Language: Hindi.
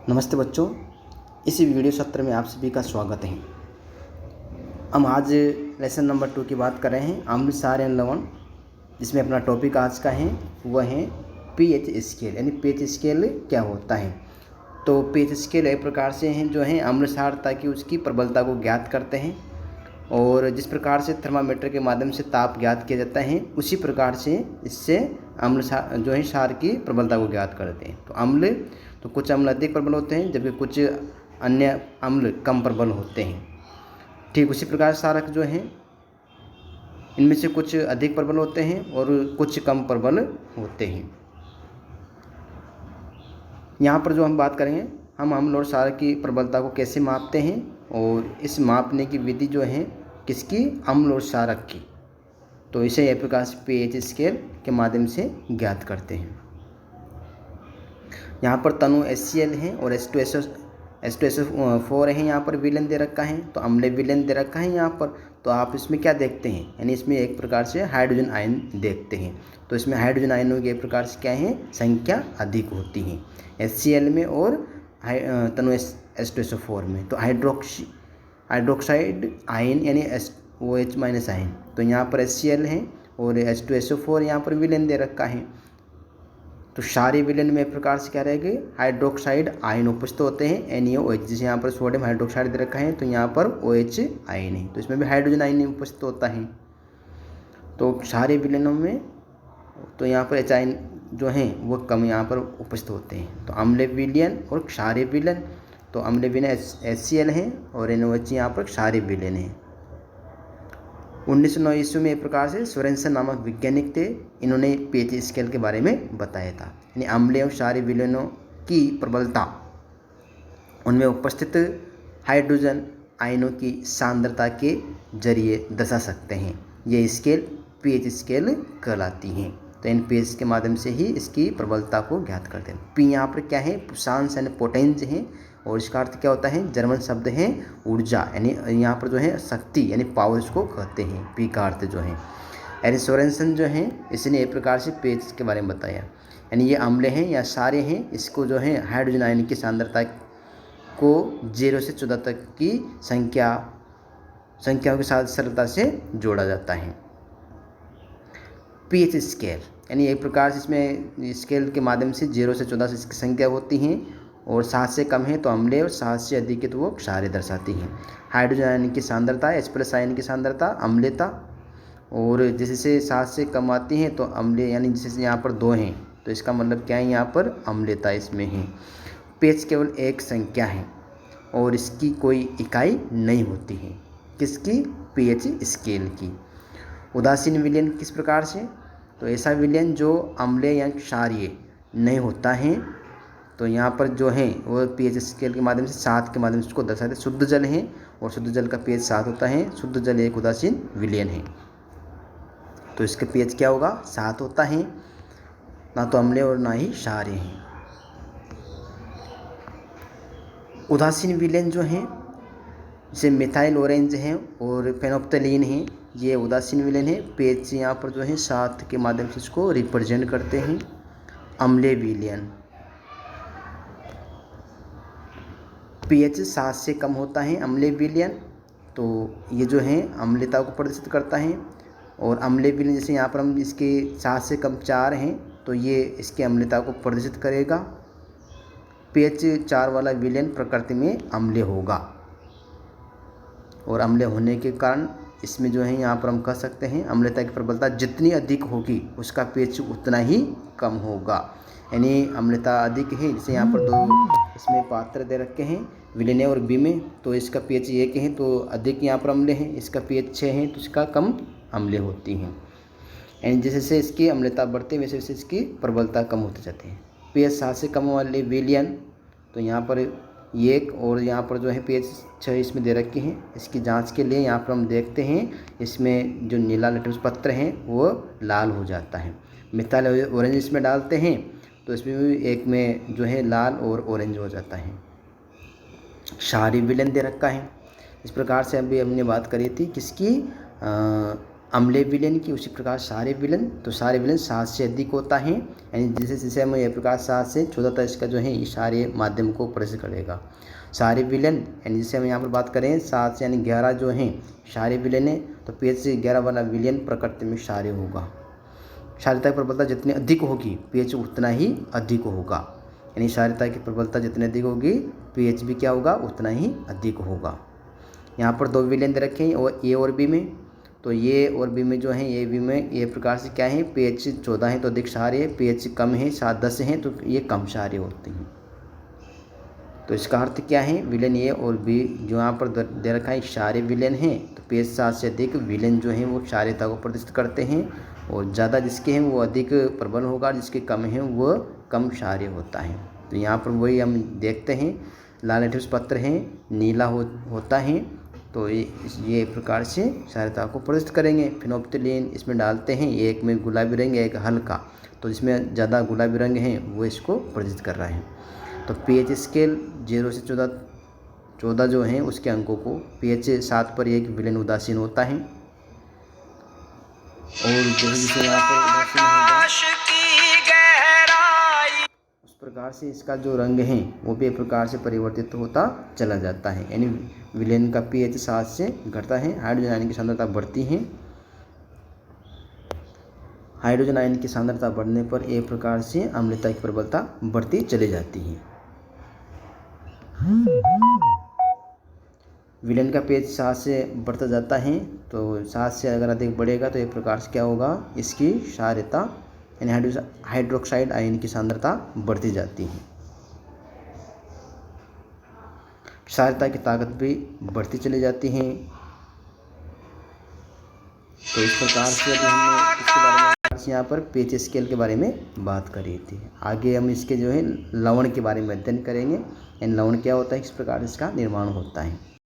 नमस्ते बच्चों, इस वीडियो सत्र में आप सभी का स्वागत है। हम आज लेसन नंबर 2 की बात कर रहे हैं, अम्ल क्षार एवं लवण, जिसमें अपना टॉपिक आज का है वह है पीएच स्केल। यानी पीएच स्केल क्या होता है। तो पीएच स्केल एक प्रकार से हैं जो है अम्ल क्षारता की उसकी प्रबलता को ज्ञात करते हैं, और जिस प्रकार से थर्मामीटर के माध्यम से ताप ज्ञात किया जाता है उसी प्रकार से इससे अम्ल जो है क्षार की प्रबलता को ज्ञात करते हैं। तो कुछ अम्ल अधिक प्रबल होते हैं जबकि कुछ अन्य अम्ल कम प्रबल होते हैं। ठीक उसी प्रकार क्षारक जो हैं इनमें से कुछ अधिक प्रबल होते हैं और कुछ कम प्रबल होते हैं। यहाँ पर जो हम बात करेंगे, हम अम्ल और क्षारक की प्रबलता को कैसे मापते हैं, और इस मापने की विधि जो है किसकी, अम्ल और क्षारक की। तो इसे एक प्रकार से पीएच स्केल के माध्यम से ज्ञात करते हैं। यहाँ पर तनु HCl है और H2SO4 है। यहाँ पर विलयन दे रखा है, तो अम्लीय विलयन दे रखा है यहाँ पर। तो आप इसमें क्या देखते हैं, यानी इसमें एक प्रकार से हाइड्रोजन आयन देखते हैं। तो इसमें हाइड्रोजन आयनों की एक प्रकार से क्या है, संख्या अधिक होती है HCl में और तनु H2SO4 में। तो हाइड्रोक्साइड आयन यानी OH- आयन, तो यहाँ पर HCl है और H2SO4 यहाँ पर विलयन दे रखा है। तो क्षारीय विलयन में एक प्रकार से क्या रहेगी, हाइड्रोक्साइड आयन उपस्थित होते हैं NaOH। जैसे यहाँ पर सोडियम हाइड्रोक्साइड दे रखा है तो यहाँ पर OH आयन है, तो इसमें भी हाइड्रोजन आयन उपस्थित होता है। तो क्षारीय विलयनों में तो यहाँ पर H आयन जो हैं वो कम यहाँ पर उपस्थित होते हैं। तो अम्लीय विलयन और क्षारीय विलयन, तो अम्लीय विलयन HCl है और NaOH यहाँ पर क्षारीय विलयन है। 1909 ईस्वी में एक प्रकार से सोरेनसन नामक वैज्ञानिक थे, इन्होंने पीएच स्केल के बारे में बताया था। यानी अम्लीय और क्षारीय विलयनों की प्रबलता उनमें उपस्थित हाइड्रोजन आयनों की सांद्रता के जरिए दर्शा सकते हैं। ये स्केल पीएच स्केल कहलाती हैं। तो इन पीएच के माध्यम से ही इसकी प्रबलता को ज्ञात करते हैं। पी यहाँ पर क्या है, पुशांस यानी पोटेंज है, और इसका अर्थ क्या होता है, जर्मन शब्द है ऊर्जा, यानी यहाँ पर जो है शक्ति यानी पावर इसको कहते हैं। पी का अर्थ जो है, यानी सोरेनसन जो है इसने एक प्रकार से पीएच के बारे में बताया। यानी ये अम्ल हैं या क्षारीय हैं, इसको जो है हाइड्रोजन आयन की सांद्रता को 0 से 14 तक की संख्याओं के साथ सरलता से जोड़ा जाता है। पीएच स्केल यानी एक प्रकार से इसमें स्केल के माध्यम से 0 से 14 से इसकी संख्या होती हैं, और 7 से कम है तो अम्लीय और 7 से अधिक है तो वो क्षारीय दर्शाती हैं। हाइड्रोजन आयन की सांद्रता, H+ आयन की सांद्रता, अम्लीयता, और जैसे 7 से कम आती हैं तो अम्लीय, यानी जैसे यहाँ पर 2 हैं तो इसका मतलब क्या है, यहाँ पर अम्लीयता इसमें है। पीएच केवल एक संख्या है और इसकी कोई इकाई नहीं होती है, किसकी, पीएच स्केल की। उदासीन विलयन किस प्रकार से, तो ऐसा विलयन जो अम्लीय या क्षारीय नहीं होता है, तो यहाँ पर जो है वो पीएच स्केल के माध्यम से 7 के माध्यम से उसको दर्शाते हैं। शुद्ध जल है और शुद्ध जल का पीएच 7 होता है। शुद्ध जल एक उदासीन विलयन है, तो इसका पीएच क्या होगा, 7 होता है। ना तो अम्लीय और ना ही क्षारीय है। उदासीन विलयन जो है जैसे मिथाइल ऑरेंज है और फेनोप्थलीन है, ये उदासीन विलयन है। पीएच यहाँ पर जो है 7 के माध्यम से इसको रिप्रेजेंट करते हैं। अम्लीय विलयन पीएच 7 से कम होता है अम्लीय विलयन, तो ये जो है अम्लीयता को प्रदर्शित करता है। और अम्लीय विलयन जैसे यहाँ पर हम इसके 7 से कम 4 हैं तो ये इसकी अम्लीयता को प्रदर्शित करेगा। पीएच 4 वाला विलयन प्रकृति में अम्लीय होगा, और अम्लीय होने के कारण इसमें जो है यहाँ पर हम कह सकते हैं अम्लीयता की प्रबलता जितनी अधिक होगी उसका पीएच उतना ही कम होगा। यानी अम्लीयता अधिक है, जैसे यहाँ पर 2 इसमें पात्र दे रखे हैं विलयन और बी में, तो इसका पीएच 1 है तो अधिक यहाँ पर अम्लीय है, इसका पीएच 6 है तो इसका कम अम्लीय होती है। यानी जैसे जैसे इसकी अम्लीयता बढ़ती है वैसे वैसे इसकी प्रबलता कम होती जाती है। पीएच 7 से कम वाले विलयन, तो यहाँ पर 1 और यहाँ पर जो है पीएच 6 इसमें दे रखे हैं। इसकी जांच के लिए यहाँ पर हम देखते हैं इसमें जो नीला लिटमस पत्र है वो लाल हो जाता है। मिथाइल ऑरेंज इसमें डालते हैं तो इसमें भी एक में जो है लाल और ऑरेंज हो जाता है। क्षारीय विलयन दे रखा है। इस प्रकार से अभी हमने बात करी थी किसकी, अम्लीय विलयन की, उसी प्रकार क्षारीय विलयन, तो क्षारीय विलयन 7 से अधिक होता है, यानी जैसे जैसे हम ये प्रकार 7 से 14 तक इसका जो है क्षारीय माध्यम को प्रदर्शित करेगा। क्षारीय विलयन यानी जैसे हम यहाँ पर बात करें 7 से यानी 11 जो है क्षारीय विलयन है, तो pH से 11 वाला विलयन प्रकृति में क्षारीय होगा। क्षारीयता की प्रबलता जितनी अधिक होगी pH उतना ही अधिक होगा, यानी क्षारीयता की प्रबलता जितनी अधिक होगी pH भी क्या होगा, उतना ही अधिक होगा। यहाँ पर 2 विलयन दे रखे हैं और ए और बी में, तो ये और बी में जो है ए बी में ये प्रकार से क्या है pH 14 है तो अधिक क्षारीय, pH कम है 7-10 है तो ये कम क्षारीय होते हैं। तो इसका अर्थ क्या है, विलयन ए और बी जो यहाँ पर दे रखा है क्षारीय विलयन है, तो pH 7 से अधिक विलयन जो है वो क्षारीयता को प्रदर्शित करते हैं, और ज़्यादा जिसके हैं वो अधिक प्रबल होगा, जिसके कम हैं वो कम क्षारीय होता है। तो यहाँ पर वही हम देखते हैं, लाल ठोस पत्र है, नीला होता है, तो ये प्रकार से क्षारीयता को प्रदर्शित करेंगे। फिनोप्थिलीन इसमें डालते हैं, एक में गुलाबी रंग है एक हल्का, तो जिसमें ज़्यादा गुलाबी रंग है वो इसको प्रदर्शित कर रहा है। तो pH स्केल 0 से 14 जो हैं उसके अंकों को pH 7 पर एक विलयन उदासीन होता है, और जैसे यहाँ पर उदासीन होगा उस प्रकार से इसका जो रंग है वो भी एक प्रकार से परिवर्तित होता चला जाता है, यानी विलयन का pH 7 से घटता है, हाइड्रोजन आयन की सांद्रता बढ़ती है। हाइड्रोजन आयन की सांद्रता बढ़ने पर एक प्रकार से अम्लता की प्रबलता बढ़ती चली जाती है। विलयन का pH 7 से बढ़ता जाता है, तो 7 से अगर अधिक बढ़ेगा तो एक प्रकार से क्या होगा, इसकी क्षारीयता यानी हाइड्रोक्साइड आयन की सांद्रता बढ़ती जाती है। क्षारीयता की ताकत भी बढ़ती चली जाती है। तो इस प्रकार से अभी हमने इसके बारे में यहाँ पर pH स्केल के बारे में बात करी थी। आगे हम इसके जो है लवण के बारे में अध्ययन करेंगे, यानी लवण क्या होता है, किस प्रकार इसका निर्माण होता है।